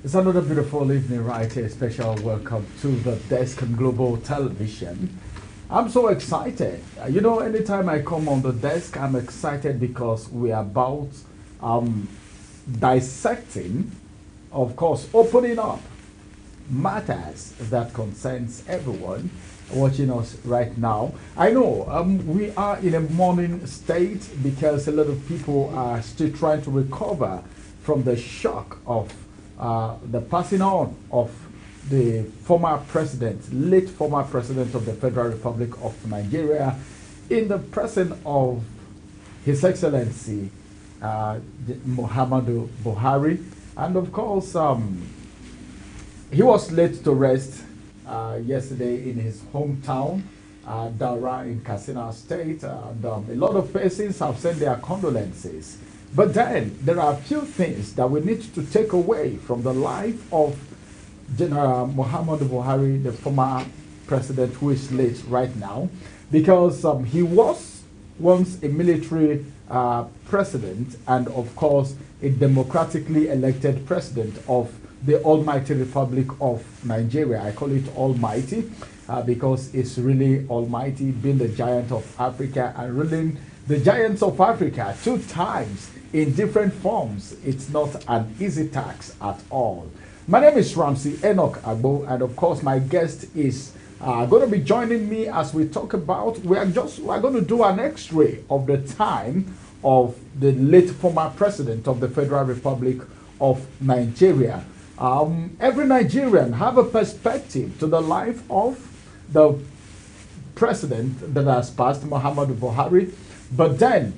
It's another beautiful evening right here. Special welcome to the desk on Global Television. I'm so excited. Anytime I come on the desk, I'm excited because we are about um, dissecting, of course, opening up matters that concerns everyone watching us right now. I know we are in a mourning state because a lot of people are still trying to recover from the shock of the passing on of the former president, late former president of the Federal Republic of Nigeria, in the presence of His Excellency Muhammadu Buhari. And of course, he was laid to rest yesterday in his hometown, Daura in Katsina State. And a lot of persons have sent their condolences. But then there are a few things that we need to take away from the life of General Muhammadu Buhari, the former president who is late right now, because he was once a military president and, of course, a democratically elected president of the Almighty Republic of Nigeria. I call it Almighty because it's really almighty, being the giant of Africa and ruling the giants of Africa 2 times in different forms. It's not an easy task at all. My name is Ramsey Enoch Agbo, and of course my guest is going to be joining me as we talk about, we're going to do an x-ray of the time of the late former president of the Federal Republic of Nigeria. Every Nigerian have a perspective to the life of the president that has passed, Muhammadu Buhari, but then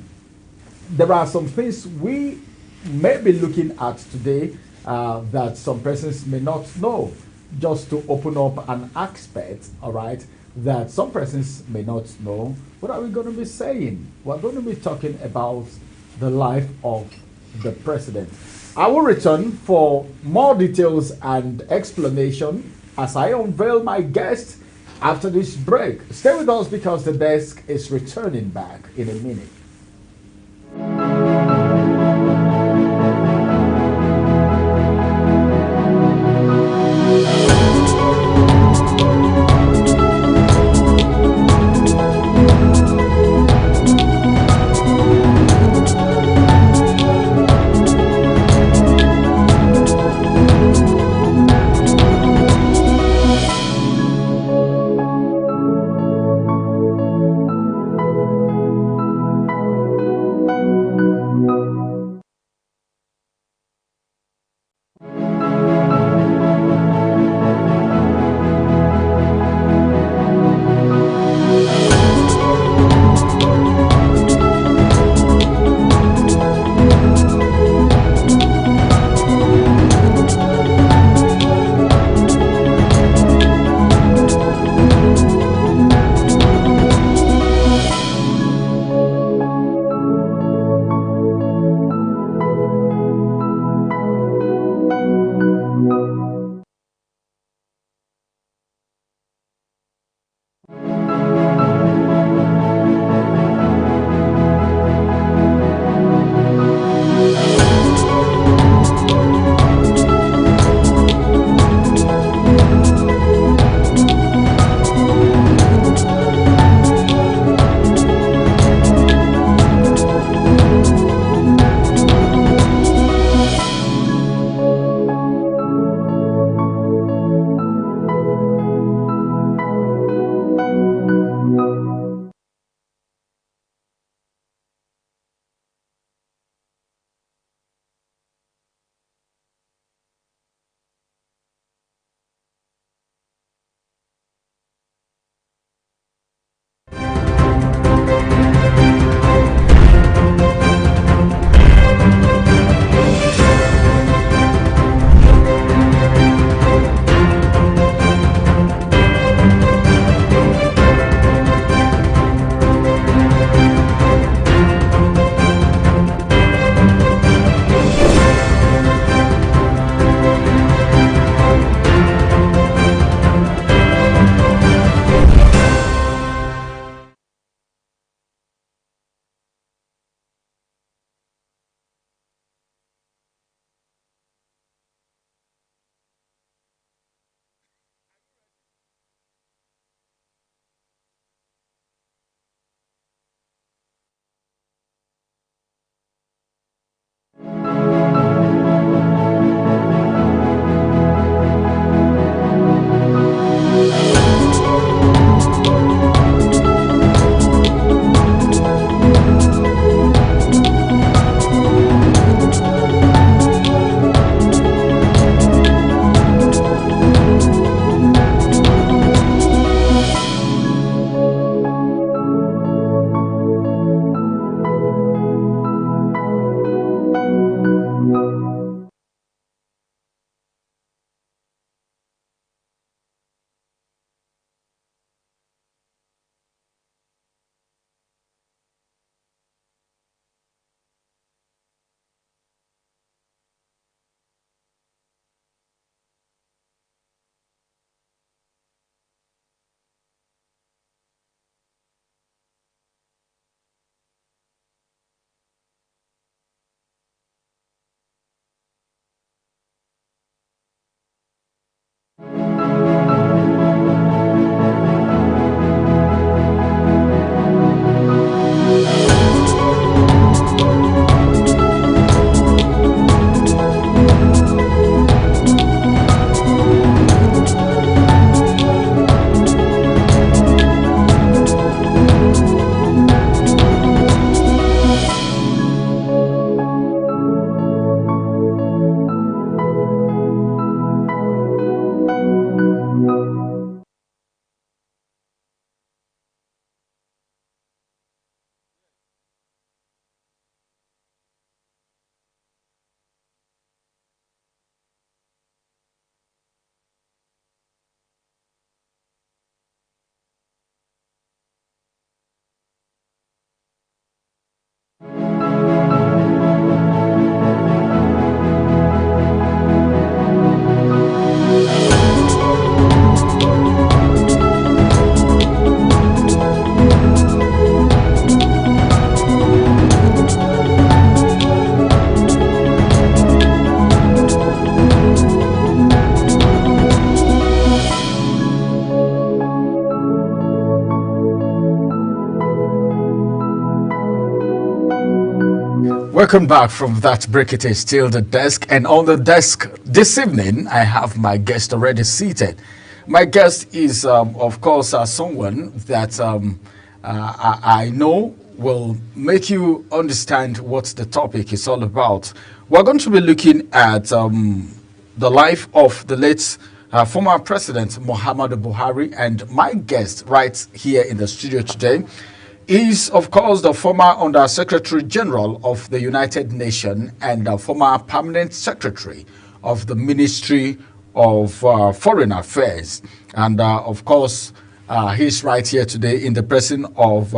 there are some things we may be looking at today that some persons may not know, just to open up an aspect, all right, that some persons may not know. What are we going to be saying? We're going to be talking about the life of the president. I will return for more details and explanation as I unveil my guest after this break. Stay with us because the desk is returning back in a minute. Welcome back from that break. It is still the desk, and on the desk this evening I have my guest already seated. My guest is of course someone that I know will make you understand what the topic is all about. We're going to be looking at the life of the late former President Muhammadu Buhari, and my guest right here in the studio today is, of course, the former Under Secretary General of the United Nations and the former Permanent Secretary of the Ministry of Foreign Affairs. And, of course, he's right here today in the person of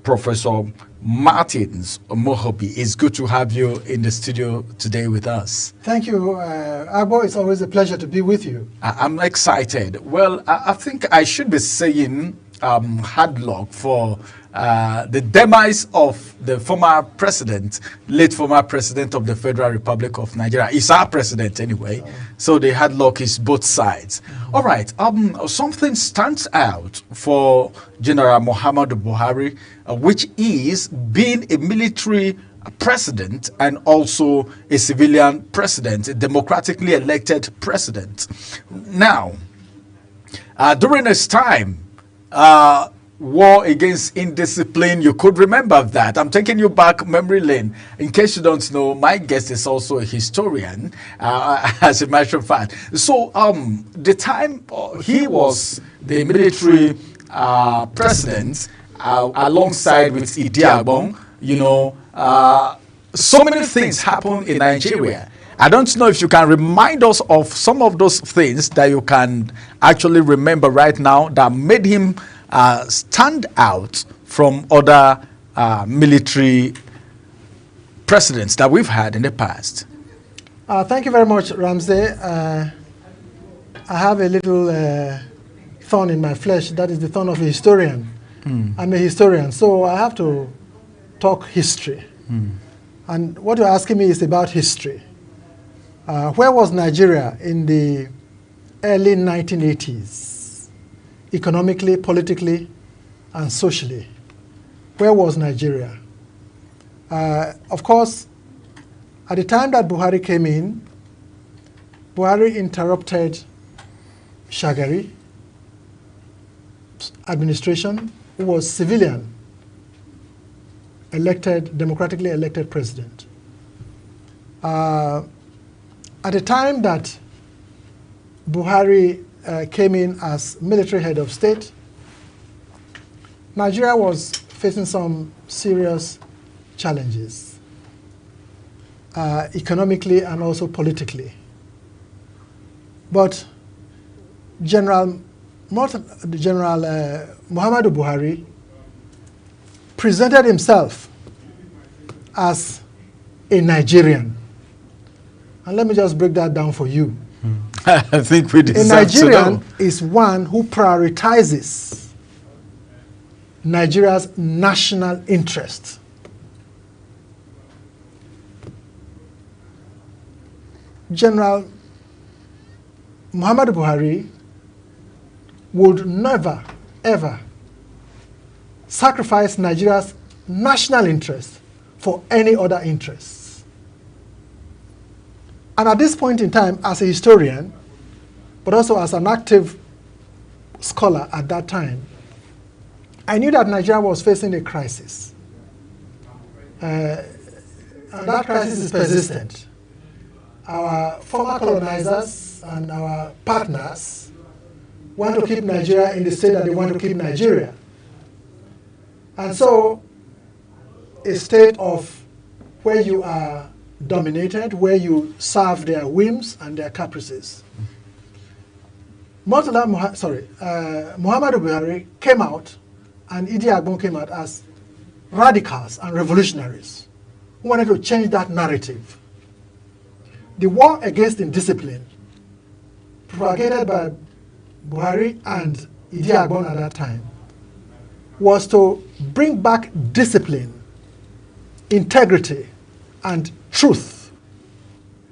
Professor Martins Mohobi. It's good to have you in the studio today with us. Thank you, Agbo. It's always a pleasure to be with you. I'm excited. Well, I think I should be saying hard luck for the demise of the former president, late former president of the Federal Republic of Nigeria. He's our president anyway, so the hard luck is both sides. All right, something stands out for General Muhammadu Buhari, which is being a military president and also a civilian president, a democratically elected president. Now, during his time, war against indiscipline, you could remember that. I'm taking you back memory lane. In case you don't know, my guest is also a historian, as a matter of fact. So the time he was the military president alongside with Idi Agbon, you know, so many things happened in Nigeria. I don't know if you can remind us of some of those things that you can actually remember right now that made him stand out from other military presidents that we've had in the past. Thank you very much, Ramsey. I have a little thorn in my flesh. That is the thorn of a historian. I'm a historian, so I have to talk history. And what you're asking me is about history. Where was Nigeria in the early 1980s, economically, politically, and socially? Where was Nigeria? Of course, at the time that Buhari came in, Buhari interrupted Shagari administration, who was civilian, elected, democratically elected president. At the time that Buhari came in as military head of state, Nigeria was facing some serious challenges. economically and also politically. But General Muhammadu Buhari presented himself as a Nigerian. And let me just break that down for you. I think we deserve a Nigerian is one who prioritizes Nigeria's national interest. General Muhammadu Buhari would never, ever sacrifice Nigeria's national interest for any other interests. And at this point in time, as a historian, but also as an active scholar at that time, I knew that Nigeria was facing a crisis. And that crisis is persistent. Our former colonizers and our partners want to keep Nigeria in the state that they want to keep Nigeria. And so, a state of where you are dominated, where you serve their whims and their caprices. Muhammadu Buhari came out, and Idi Agbon came out as radicals and revolutionaries who wanted to change that narrative. The war against indiscipline, propagated by Buhari and Idi Agbon at that time, was to bring back discipline, integrity, and truth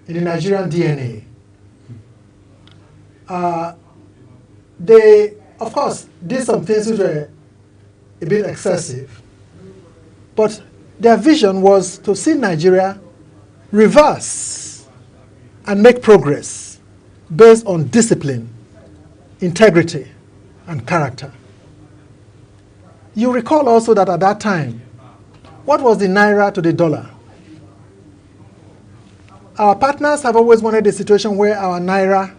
in the Nigerian DNA. They, of course, did some things which were a bit excessive, but their vision was to see Nigeria reverse and make progress based on discipline, integrity, and character. You recall also that at that time, what was the naira to the dollar? Our partners have always wanted a situation where our naira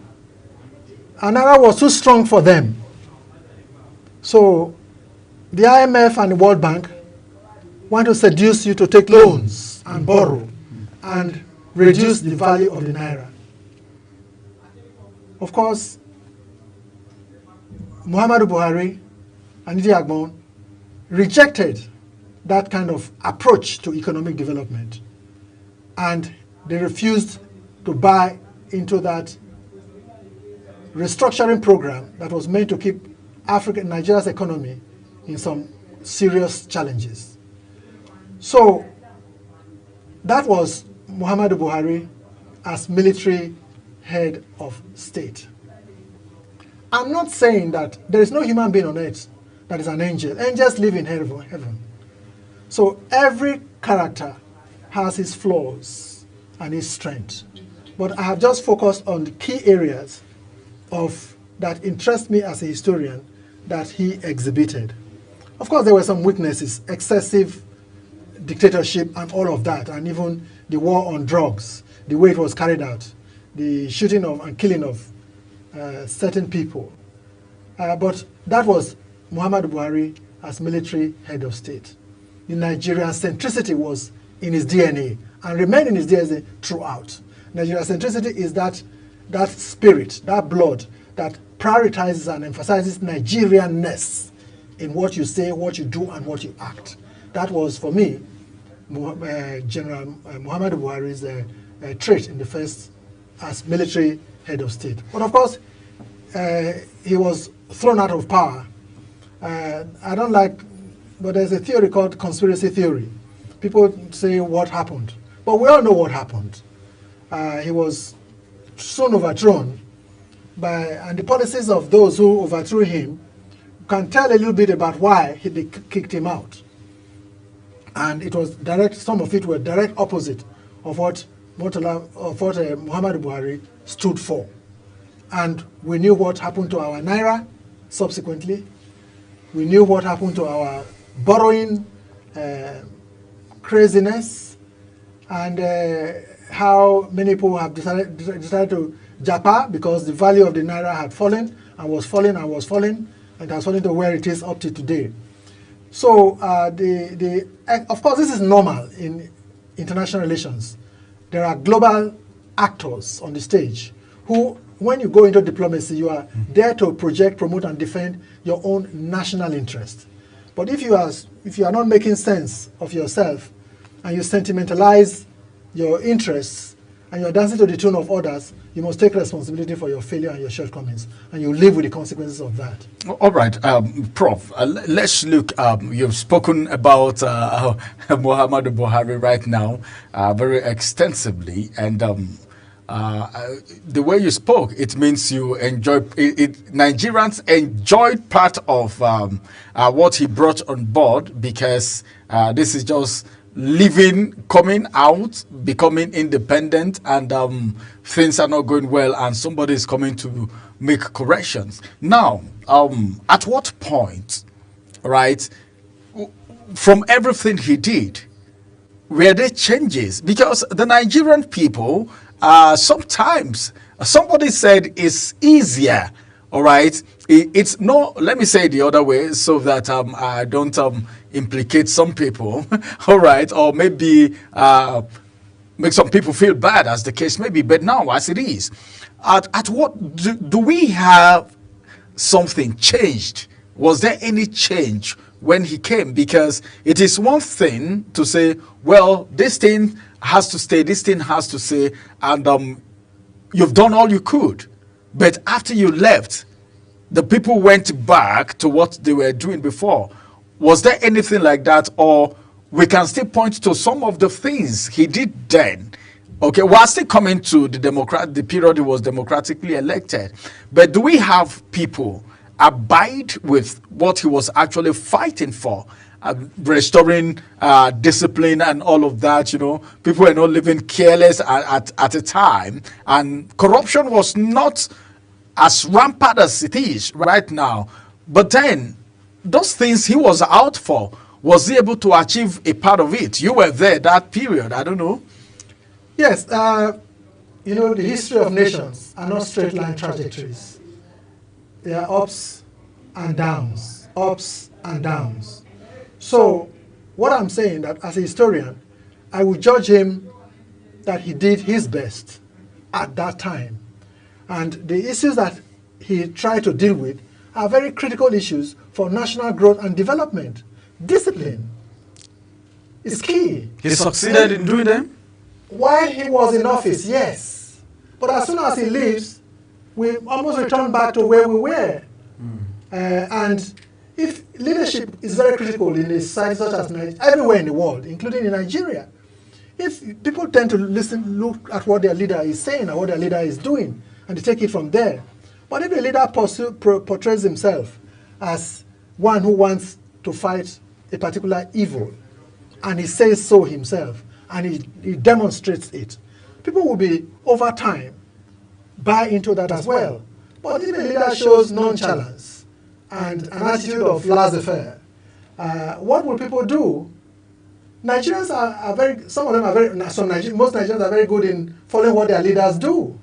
was too strong for them. So the IMF and the World Bank want to seduce you to take loans and borrow and reduce the value of the naira. Of course, Muhammadu Buhari and Idi Agbon rejected that kind of approach to economic development, and they refused to buy into that restructuring program that was meant to keep Nigeria's economy in some serious challenges. So that was Muhammadu Buhari as military head of state. I'm not saying that there is no human being on earth that is an angel. Angels live in heaven. So every character has his flaws and his strengths. But I have just focused on the key areas that interest me as a historian that he exhibited. Of course, there were some weaknesses, excessive dictatorship and all of that, and even the war on drugs, the way it was carried out, the shooting of and killing of certain people. But that was Muhammadu Buhari as military head of state. The Nigerian centricity was in his DNA and remained in his DNA throughout. Nigerian centricity is that spirit, that blood that prioritizes and emphasizes Nigerianness in what you say, what you do, and what you act. That was, for me, General Muhammadu Buhari's trait in the first as military head of state. But of course, he was thrown out of power. I don't like, but there's a theory called conspiracy theory. People say what happened, but we all know what happened. He was soon overthrown and the policies of those who overthrew him can tell a little bit about why they kicked him out. And it was some of it were direct opposite of what Muhammadu Buhari stood for. And we knew what happened to our naira subsequently. We knew what happened to our borrowing craziness, and how many people have decided to japa because the value of the naira had fallen and was falling and was falling, and has fallen to where it is up to today. So of course, this is normal in international relations. there are global actors on the stage who, when you go into diplomacy, you are there to project, promote, and defend your own national interest. But if you are not making sense of yourself and you sentimentalize your interests and you're dancing to the tune of others, you must take responsibility for your failure and your shortcomings, and you live with the consequences of that. All right, Prof. Let's look. You've spoken about Muhammadu Buhari right now very extensively, and the way you spoke, it means you enjoy it. Nigerians enjoyed part of what he brought on board, because this is just living, coming out, becoming independent, and things are not going well, and somebody is coming to make corrections. Now, at what point, right, from everything he did, were there changes? Because the Nigerian people, sometimes, somebody said it's easier, all right? It's not, let me say it the other way so that I don't implicate some people, all right, or maybe make some people feel bad, as the case may be. But now, as it is, at what do we have something changed? Was there any change when he came? Because it is one thing to say, well, this thing has to stay, this thing has to stay, and you've done all you could. But after you left, the people went back to what they were doing before. Was there anything like that? Or we can still point to some of the things he did then. Okay, we're still coming to the period he was democratically elected. But do we have people abide with what he was actually fighting for? Restoring discipline and all of that, you know. People were not living careless at a time. And corruption was not as rampant as it is right now. But then, those things he was out for, was he able to achieve a part of it? You were there that period, I don't know. Yes, you know, the history of nations are not straight line trajectories. They are ups and downs, ups and downs. So what I'm saying, that as a historian, I would judge him that he did his best at that time. And the issues that he tried to deal with are very critical issues for national growth and development. Discipline is key. He succeeded in doing them? While he was in office, yes. But as soon as he leaves, we almost return back to where we were. And if leadership is very critical in a society such as Nigeria, everywhere in the world, including in Nigeria, if people tend to look at what their leader is saying or what their leader is doing, and they take it from there. But if the leader portrays himself as one who wants to fight a particular evil, and he says so himself, and he demonstrates it, people will be, over time, buy into that as well. But if the leader shows nonchalance and an attitude of laissez-faire, what will people do? Nigerians are very, some of them are very, most Nigerians are very good in following what their leaders do.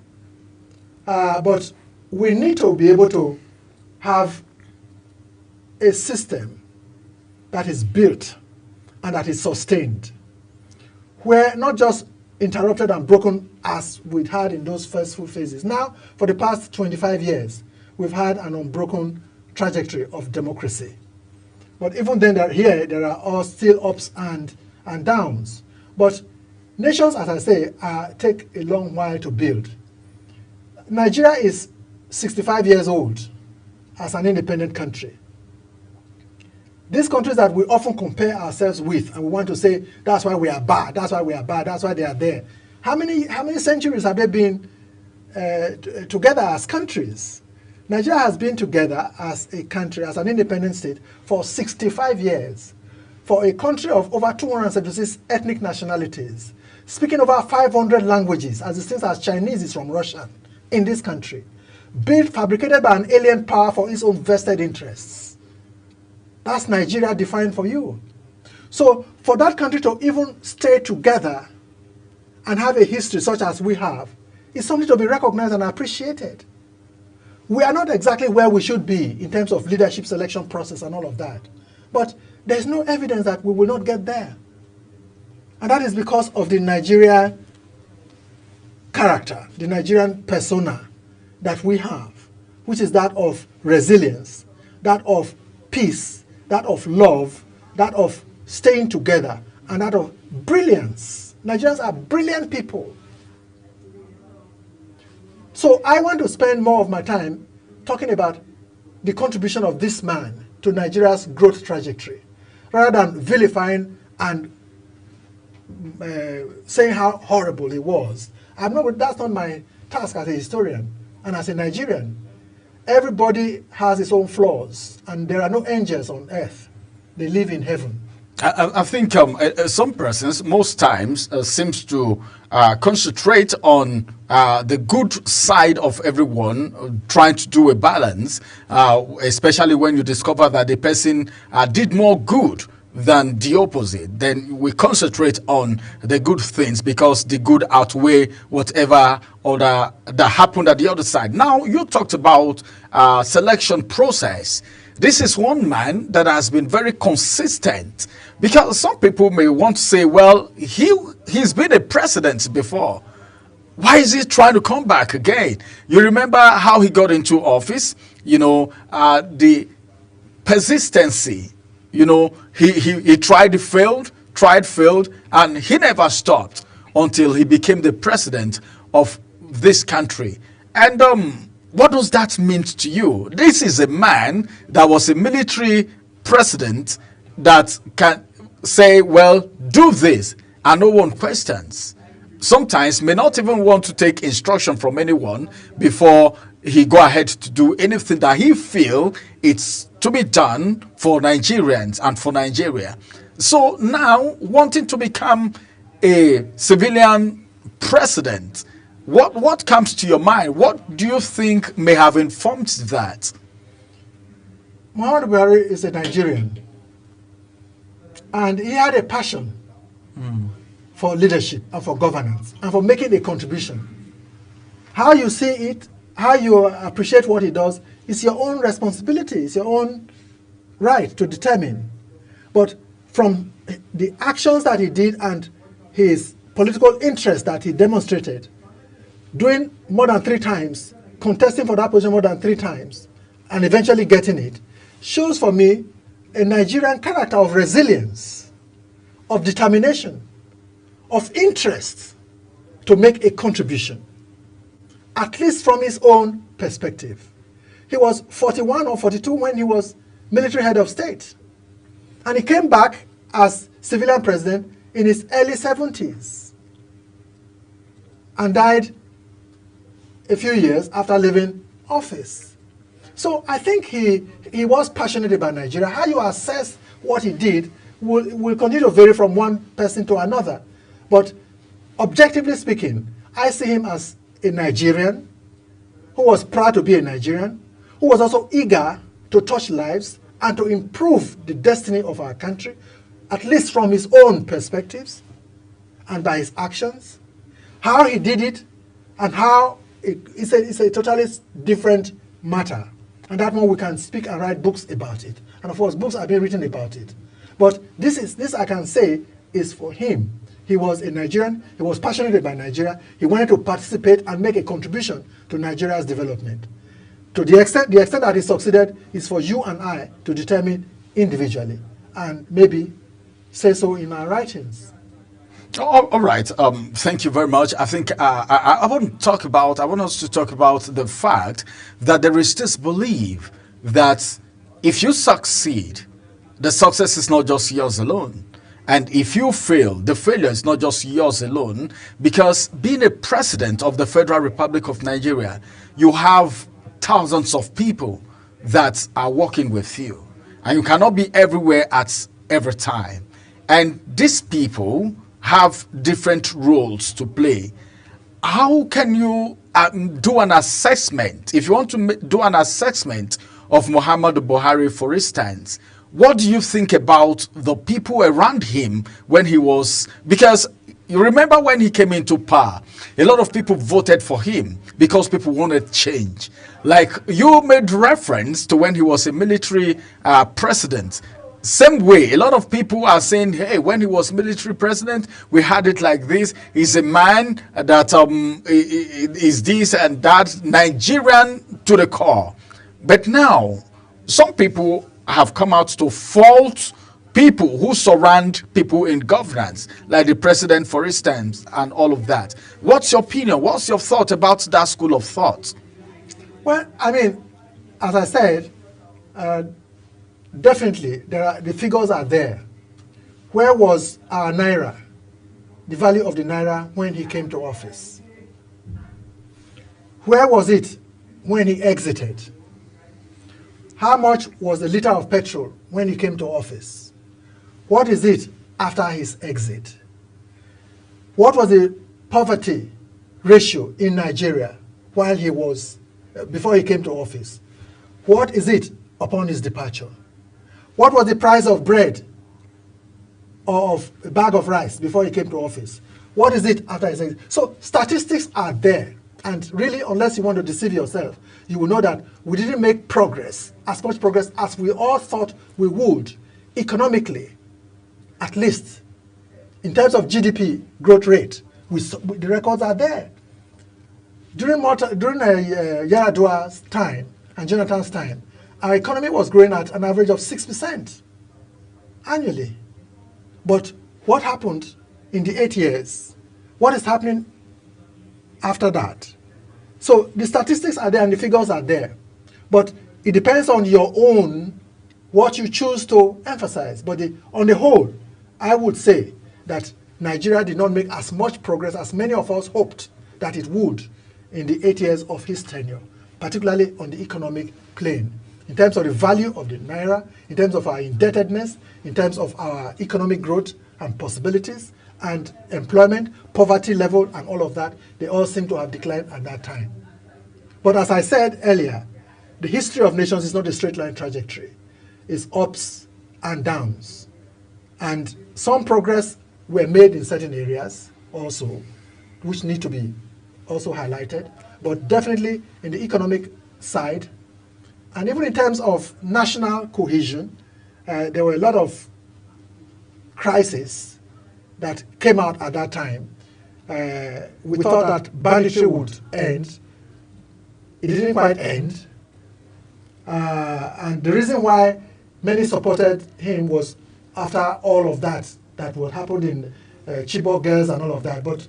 But we need to be able to have a system that is built and that is sustained, where not just interrupted and broken as we'd had in those first few phases. Now, for the past 25 years, we've had an unbroken trajectory of democracy. But even then, there are all still ups and downs. But nations, as I say, take a long while to build. Nigeria is 65 years old as an independent country. These countries that we often compare ourselves with, and we want to say, that's why we are bad, that's why we are bad, that's why they are there. How many centuries have they been together as countries? Nigeria has been together as a country, as an independent state, for 65 years. For a country of over 276 ethnic nationalities, speaking over 500 languages, as distinct as Chinese is from Russian, in this country, fabricated by an alien power for its own vested interests. That's Nigeria defined for you. So for that country to even stay together and have a history such as we have is something to be recognized and appreciated. We are not exactly where we should be in terms of leadership selection process and all of that. But there's no evidence that we will not get there. And that is because of the Nigeria character, the Nigerian persona that we have, which is that of resilience, that of peace, that of love, that of staying together, and that of brilliance. Nigerians are brilliant people. So I want to spend more of my time talking about the contribution of this man to Nigeria's growth trajectory, rather than vilifying and saying how horrible he was. That's not my task as a historian and as a Nigerian. Everybody has his own flaws, and there are no angels on earth. They live in heaven. I think some persons, most times, seems to concentrate on the good side of everyone, trying to do a balance, especially when you discover that the person did more good than the opposite. Then we concentrate on the good things because the good outweigh whatever other that happened at the other side. Now, you talked about selection process. This is one man that has been very consistent, because some people may want to say, well, he's been a president before. Why is he trying to come back again? You remember how he got into office? You know, the persistency. You know, he tried, failed, and he never stopped until he became the president of this country. And what does that mean to you? This is a man that was a military president that can say, well, do this, and no one questions. Sometimes may not even want to take instruction from anyone before he go ahead to do anything that he feel it's to be done for Nigerians and for Nigeria. So now, wanting to become a civilian president, what comes to your mind? What do you think may have informed that? Muhammadu Buhari is a Nigerian, and he had a passion for leadership and for governance and for making a contribution. How you see it, how you appreciate what he does, is your own responsibility, it's your own right to determine. But from the actions that he did and his political interest that he demonstrated, doing more than 3 times, contesting for that position more than 3 times, and eventually getting it, shows for me a Nigerian character of resilience, of determination, of interest to make a contribution, at least from his own perspective. He was 41 or 42 when he was military head of state. And he came back as civilian president in his early 70s and died a few years after leaving office. So I think he was passionate about Nigeria. How you assess what he did will continue to vary from one person to another. But objectively speaking, I see him as a Nigerian who was proud to be a Nigerian, who was also eager to touch lives and to improve the destiny of our country, at least from his own perspectives and by his actions. How he did it and how it's a totally different matter. And that one we can speak and write books about it. And of course, books have been written about it. But this I can say is for him. He was a Nigerian, he was passionate about Nigeria, he wanted to participate and make a contribution to Nigeria's development. To the extent that he succeeded is for you and I to determine individually, and maybe say so in our writings. All right. Thank you very much. I think I want us to talk about the fact that there is this belief that if you succeed, the success is not just yours alone. And if you fail, the failure is not just yours alone, because being a president of the Federal Republic of Nigeria, you have thousands of people that are working with you, and you cannot be everywhere at every time. And these people have different roles to play. How can you do an assessment? If you want to do an assessment of Muhammadu Buhari, for instance, what do you think about the people around him when he was, because you remember when he came into power, a lot of people voted for him because people wanted change. Like you made reference to when he was a military president. Same way, a lot of people are saying, hey, when he was military president, we had it like this. He's a man that is this and that, Nigerian to the core. But now, some people have come out to fault people who surround people in governance, like the president, for instance, and all of that. What's your opinion? What's your thought about that school of thought? Well, I mean, as I said, definitely the figures are there. Where was our naira, the value of the naira when he came to office? Where was it when he exited? How much was the liter of petrol when he came to office? What is it after his exit? What was the poverty ratio in Nigeria while he was, before he came to office? What is it upon his departure? What was the price of bread or of a bag of rice before he came to office? What is it after his exit? So statistics are there. And really, unless you want to deceive yourself, you will know that we didn't make progress, as much progress as we all thought we would, economically, at least. In terms of GDP growth rate, the records are there. During Yar'Adua's time and Jonathan's time, our economy was growing at an average of 6% annually. But what happened in the 8 years? What is happening after that? So the statistics are there and the figures are there. But it depends on your own, what you choose to emphasize. But on the whole, I would say that Nigeria did not make as much progress as many of us hoped that it would in the 8 years of his tenure, particularly on the economic plane. In terms of the value of the naira, in terms of our indebtedness, in terms of our economic growth and possibilities, and employment, poverty level, and all of that, they all seem to have declined at that time. But as I said earlier, the history of nations is not a straight line trajectory. It's ups and downs. And some progress were made in certain areas also, which need to be also highlighted. But definitely in the economic side, and even in terms of national cohesion, there were a lot of crises that came out at that time. We thought that banditry would end. It didn't quite end. And the reason why many supported him was after all of that what happened in Chibok girls and all of that. But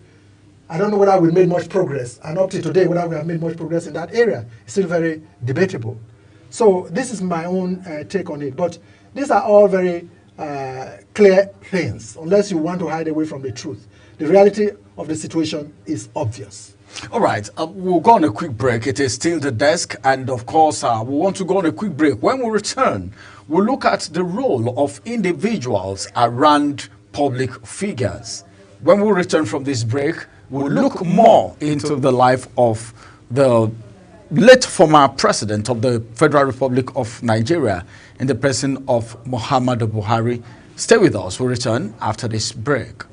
I don't know whether we made much progress. And up to today, whether we have made much progress in that area is still very debatable. So this is my own take on it. But these are all very clear things, unless you want to hide away from the truth. The reality of the situation is obvious. All right, we'll go on a quick break. It is still the desk, and of course, we want to go on a quick break. When we return, we'll look at the role of individuals around public figures. When we return from this break, we'll look more into the life of the late former president of the Federal Republic of Nigeria in the person of Muhammadu Buhari. Stay with us. We'll return after this break.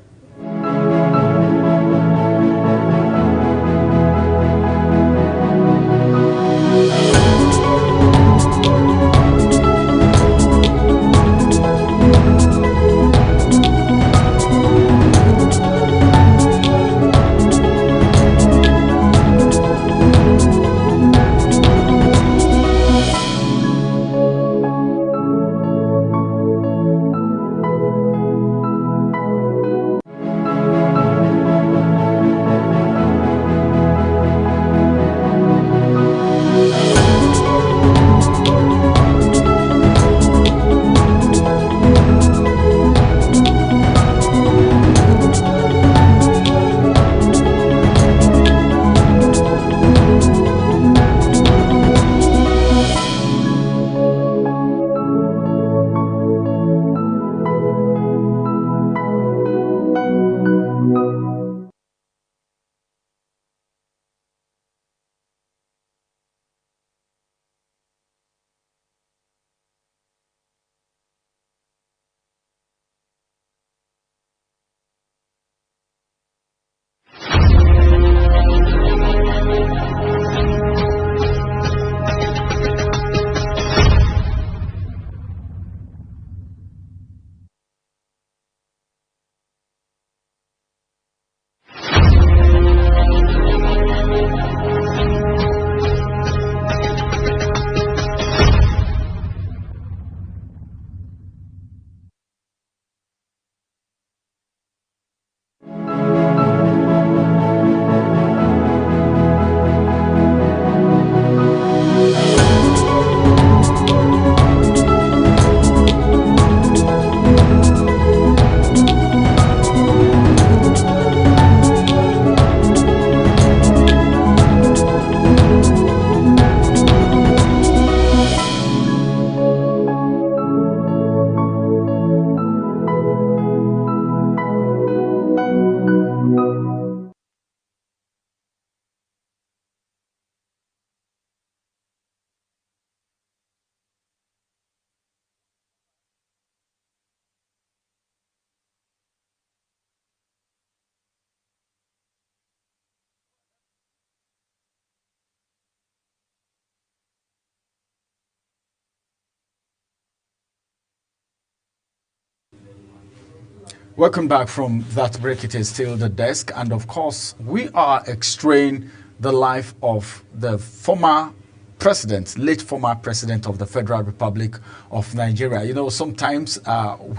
Welcome back from that break. It is still the desk, and of course, we are extracting the life of the former president, late former president of the Federal Republic of Nigeria. You know, sometimes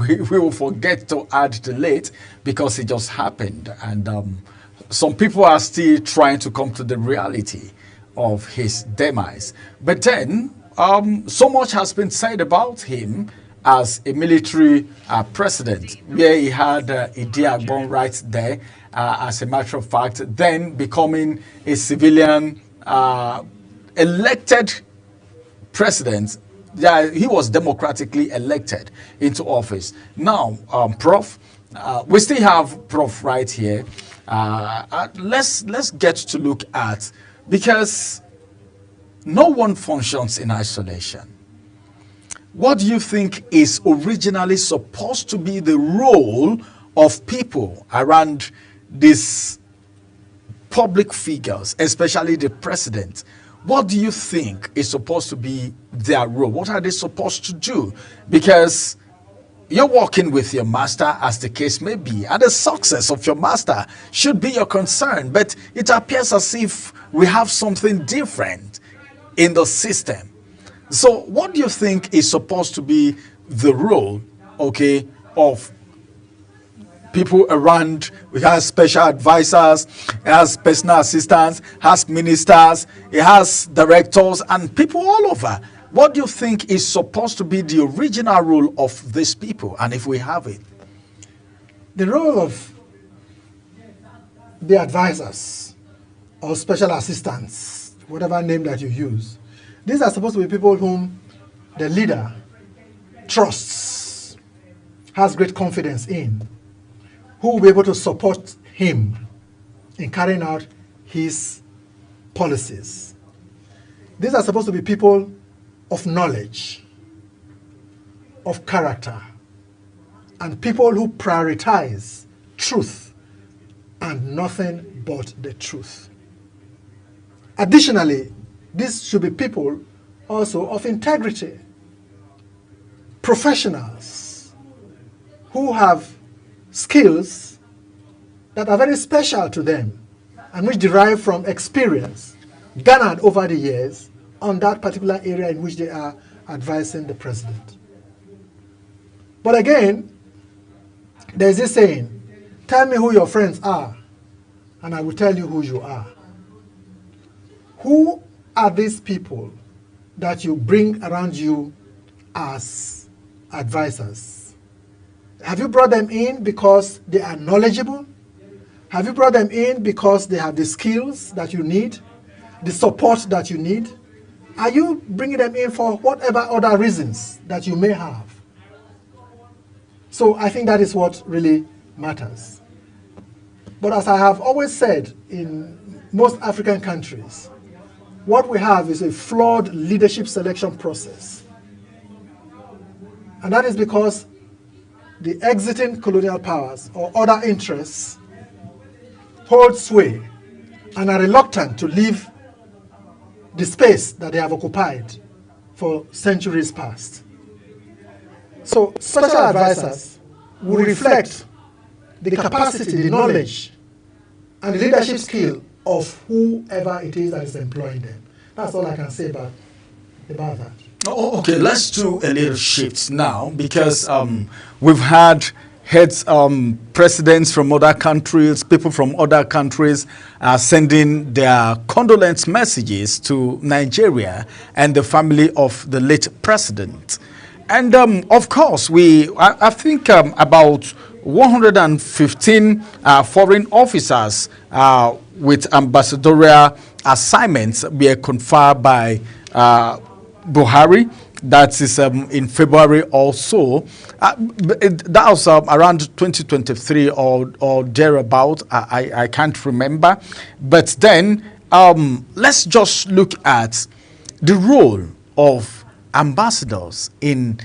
we will forget to add the late because it just happened, and some people are still trying to come to the reality of his demise. But then, so much has been said about him as a military president, where he had Idi Agbon right there, as a matter of fact, then becoming a civilian elected president. Yeah, he was democratically elected into office. Now, Prof, we still have Prof right here. Let's get to look at, because no one functions in isolation. What do you think is originally supposed to be the role of people around these public figures, especially the president? What do you think is supposed to be their role? What are they supposed to do? Because you're working with your master, as the case may be, and the success of your master should be your concern. But it appears as if we have something different in the system. So what do you think is supposed to be the role, okay, of people around? We have special advisors, it has personal assistants, has ministers, it has directors and people all over. What do you think is supposed to be the original role of these people, and if we have it? The role of the advisors or special assistants, whatever name that you use, these are supposed to be people whom the leader trusts, has great confidence in, who will be able to support him in carrying out his policies. These are supposed to be people of knowledge, of character, and people who prioritize truth and nothing but the truth. Additionally, these should be people also of integrity, professionals who have skills that are very special to them and which derive from experience garnered over the years on that particular area in which they are advising the president. But again, there's this saying, tell me who your friends are, and I will tell you who you are. Who are these people that you bring around you as advisors? Have you brought them in because they are knowledgeable? Have you brought them in because they have the skills that you need, the support that you need? Are you bringing them in for whatever other reasons that you may have? So I think that is what really matters. But as I have always said, in most African countries, what we have is a flawed leadership selection process. And that is because the exiting colonial powers or other interests hold sway and are reluctant to leave the space that they have occupied for centuries past. So special advisors will reflect the capacity, the knowledge, and the leadership skill of whoever it is that is employing them. That's all I can say about that. Oh, okay, let's do a little shift now, because we've had heads, presidents from other countries, people from other countries sending their condolence messages to Nigeria and the family of the late president. And of course, I think about 115 foreign officers with ambassadorial assignments were conferred by Buhari. That is in February also. That was around 2023 or thereabout. I can't remember. But then let's just look at the role of ambassadors in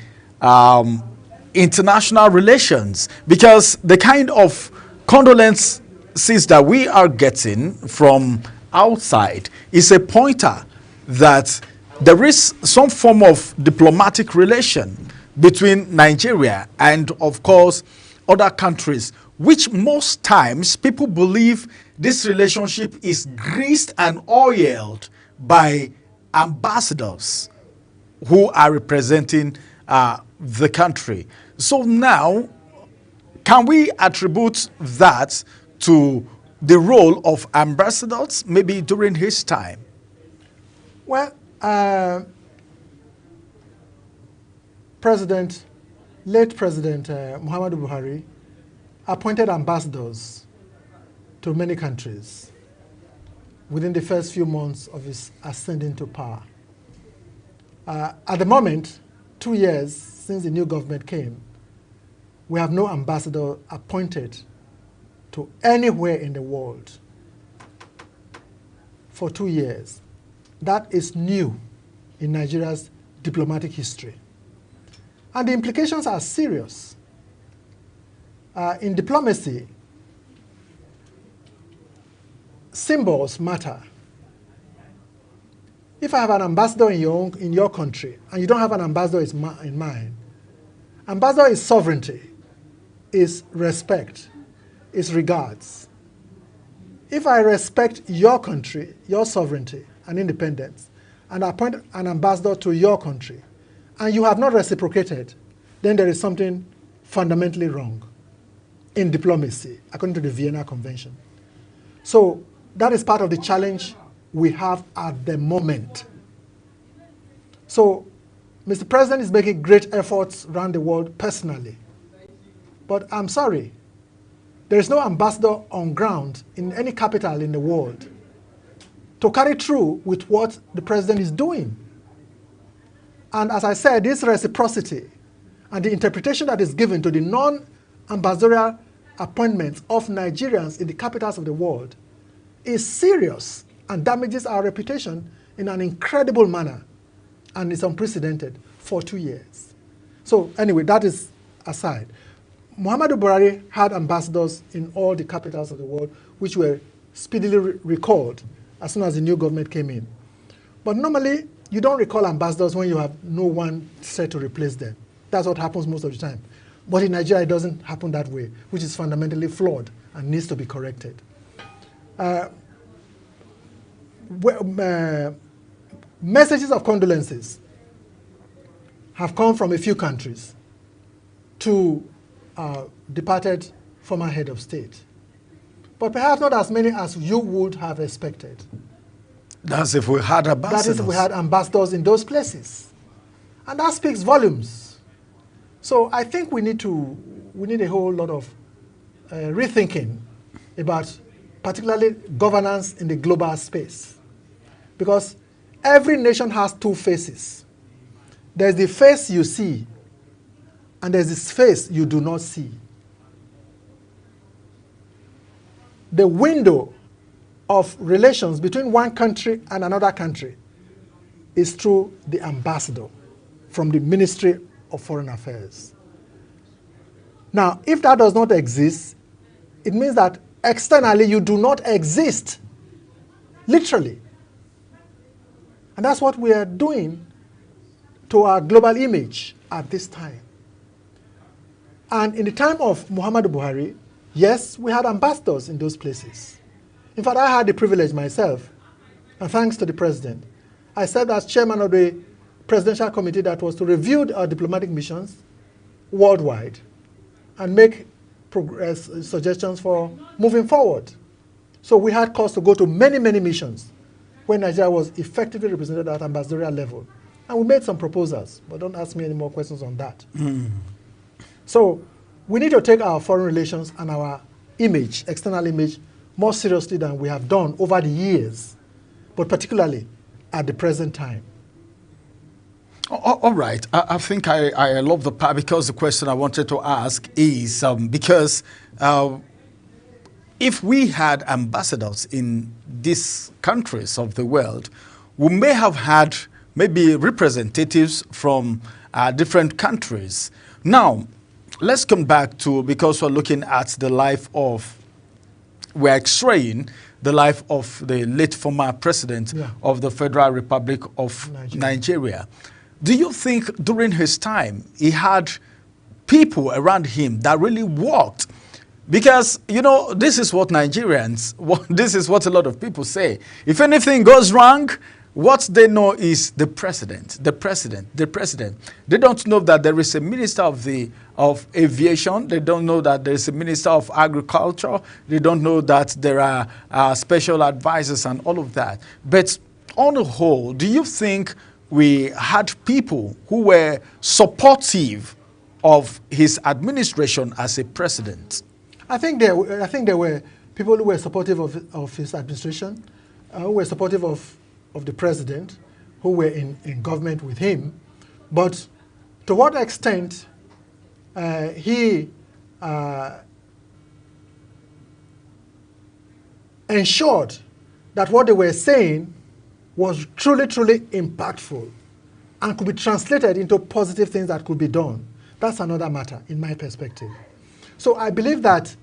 international relations, because the kind of condolences that we are getting from outside is a pointer that there is some form of diplomatic relation between Nigeria and, of course, other countries, which most times people believe this relationship is greased and oiled by ambassadors who are representing the country. So now, can we attribute that to the role of ambassadors maybe during his time? Well, late President Muhammadu Buhari appointed ambassadors to many countries within the first few months of his ascending to power. At the moment, 2 years since the new government came, we have no ambassador appointed to anywhere in the world for 2 years. That is new in Nigeria's diplomatic history. And the implications are serious. In diplomacy, symbols matter. If I have an ambassador in your country and you don't have an ambassador in mine, ambassador is sovereignty, is respect, is regards. If I respect your country, your sovereignty and independence, and appoint an ambassador to your country, and you have not reciprocated, then there is something fundamentally wrong in diplomacy, according to the Vienna Convention. So that is part of the challenge we have at the moment. So Mr. President is making great efforts around the world personally. But I'm sorry, there is no ambassador on ground in any capital in the world to carry through with what the president is doing. And as I said, this reciprocity and the interpretation that is given to the non-ambassadorial appointments of Nigerians in the capitals of the world is serious and damages our reputation in an incredible manner, and is unprecedented for 2 years. So anyway, that is aside. Muhammadu Buhari had ambassadors in all the capitals of the world, which were speedily recalled as soon as the new government came in. But normally, you don't recall ambassadors when you have no one set to replace them. That's what happens most of the time. But in Nigeria, it doesn't happen that way, which is fundamentally flawed and needs to be corrected. Messages of condolences have come from a few countries to departed former head of state, but perhaps not as many as you would have expected. That's if we had ambassadors. That is if we had ambassadors in those places. And that speaks volumes. So I think we need a whole lot of rethinking about particularly governance in the global space. Because every nation has two faces. There's the face you see, and there's this face you do not see. The window of relations between one country and another country is through the ambassador from the Ministry of Foreign Affairs. Now, if that does not exist, it means that externally you do not exist, literally. And that's what we are doing to our global image at this time. And in the time of Muhammadu Buhari, yes, we had ambassadors in those places. In fact, I had the privilege myself, and thanks to the president, I served as chairman of the presidential committee that was to review our diplomatic missions worldwide and make suggestions for moving forward. So we had cause to go to many, many missions when Nigeria was effectively represented at ambassadorial level. And we made some proposals, but don't ask me any more questions on that. So we need to take our foreign relations and our image, external image, more seriously than we have done over the years, but particularly at the present time. All right. I think I love the part, because the question I wanted to ask is because if we had ambassadors in these countries of the world, we may have had maybe representatives from different countries. Now, let's come back to, because we're looking at the life of, we're x-raying the life of the late former president of the Federal Republic of Nigeria. Do you think during his time he had people around him that really worked. Because, you know, this is what Nigerians, this is what a lot of people say. If anything goes wrong, what they know is the president, the president, the president. They don't know that there is a minister of aviation. They don't know that there is a minister of agriculture. They don't know that there are special advisors and all of that. But on the whole, do you think we had people who were supportive of his administration as a president? I think there were people who were supportive of his administration, who were supportive of the president, who were in government with him. But to what extent he ensured that what they were saying was truly, truly impactful and could be translated into positive things that could be done, that's another matter in my perspective. So I believe that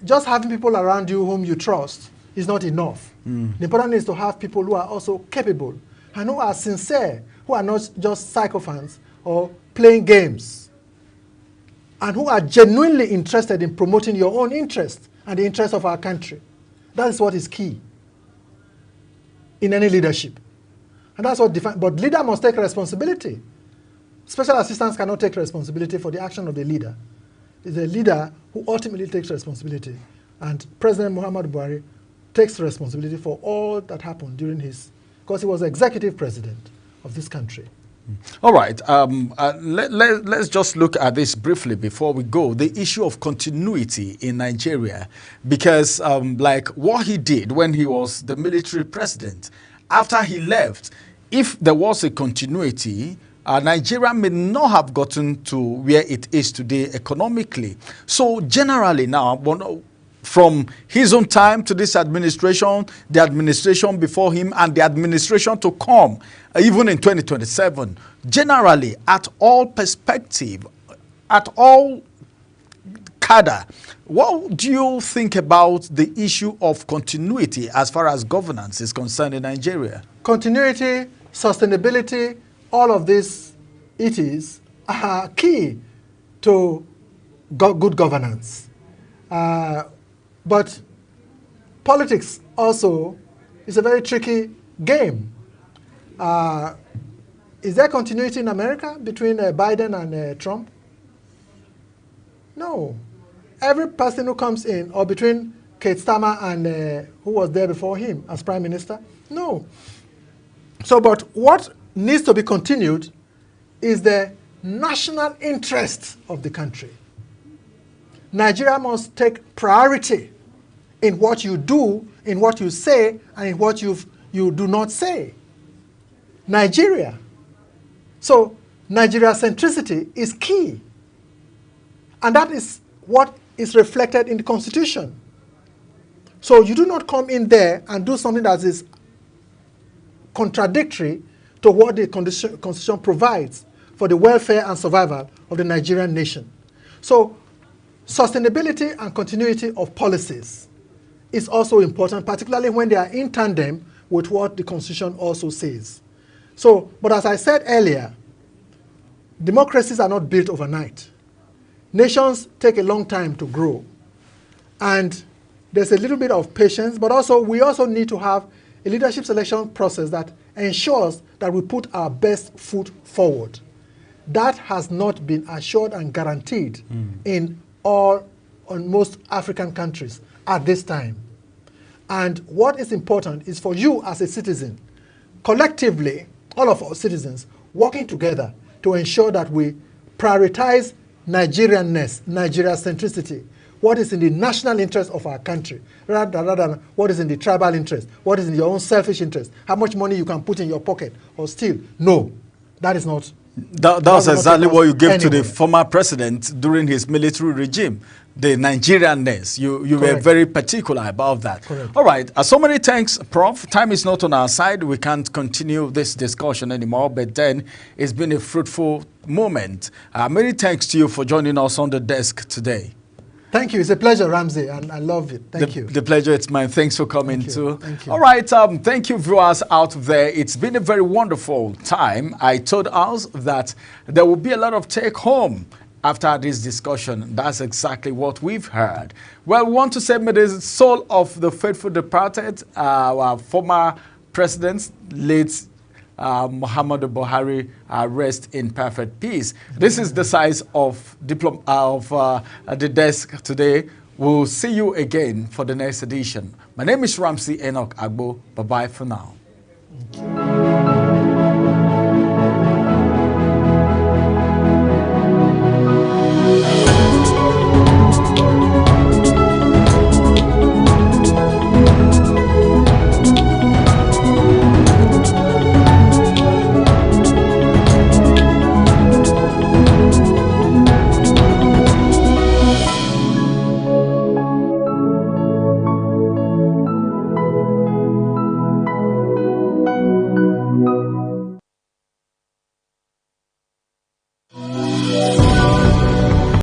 just having people around you whom you trust is not enough. The important thing is to have people who are also capable and who are sincere, who are not just sycophants or playing games, and who are genuinely interested in promoting your own interest and the interest of our country. That is what is key in any leadership. And that's what defines, but leader must take responsibility. Special assistants cannot take responsibility for the action of the leader. It's the leader who ultimately takes responsibility. And President Muhammadu Buhari takes responsibility for all that happened during his, because he was executive president of this country. All right. Let's just look at this briefly before we go. The issue of continuity in Nigeria, because like what he did when he was the military president, after he left, if there was a continuity, Nigeria may not have gotten to where it is today economically. So generally now, from his own time to this administration, the administration before him, and the administration to come, even in 2027, generally, at all perspective, at all cadre, what do you think about the issue of continuity as far as governance is concerned in Nigeria? Continuity, sustainability, all of these are key to good governance. But politics also is a very tricky game. Is there continuity in America between Biden and Trump? No. Every person who comes in, or between Keir Starmer and who was there before him as prime minister? No. So, but what needs to be continued is the national interest of the country. Nigeria must take priority in what you do, in what you say, and in what you do not say. Nigeria. So Nigeria centricity is key. And that is what is reflected in the Constitution. So you do not come in there and do something that is contradictory to what the Constitution provides for the welfare and survival of the Nigerian nation. So sustainability and continuity of policies is also important, particularly when they are in tandem with what the Constitution also says. So, but as I said earlier, democracies are not built overnight. Nations take a long time to grow. And there's a little bit of patience, but also we also need to have a leadership selection process that ensures that we put our best foot forward. That has not been assured and guaranteed in most African countries at this time. And what is important is for you as a citizen, collectively, all of our citizens, working together to ensure that we prioritize Nigerianness, Nigeria centricity, what is in the national interest of our country, rather than what is in the tribal interest, what is in your own selfish interest, how much money you can put in your pocket or steal. No, that is not. That's exactly what you gave to the former president during his military regime, the Nigerianness. You were very particular about that. Correct. All right. So many thanks, Prof. Time is not on our side. We can't continue this discussion anymore, but then it's been a fruitful moment. Many thanks to you for joining us on the desk today. Thank you. It's a pleasure, Ramsey, and I love it. Thank you. The pleasure is mine. Thanks for coming too. Thank you. All right. Thank you, viewers out there. It's been a very wonderful time. I told us that there will be a lot of take home after this discussion. That's exactly what we've heard. Well, we want to say may the soul of the faithful departed, our former president, late Muhammadu Buhari, rest in perfect peace. This is the size of the desk today. We'll see you again for the next edition. My name is Ramsey Enoch Agbo. Bye-bye for now.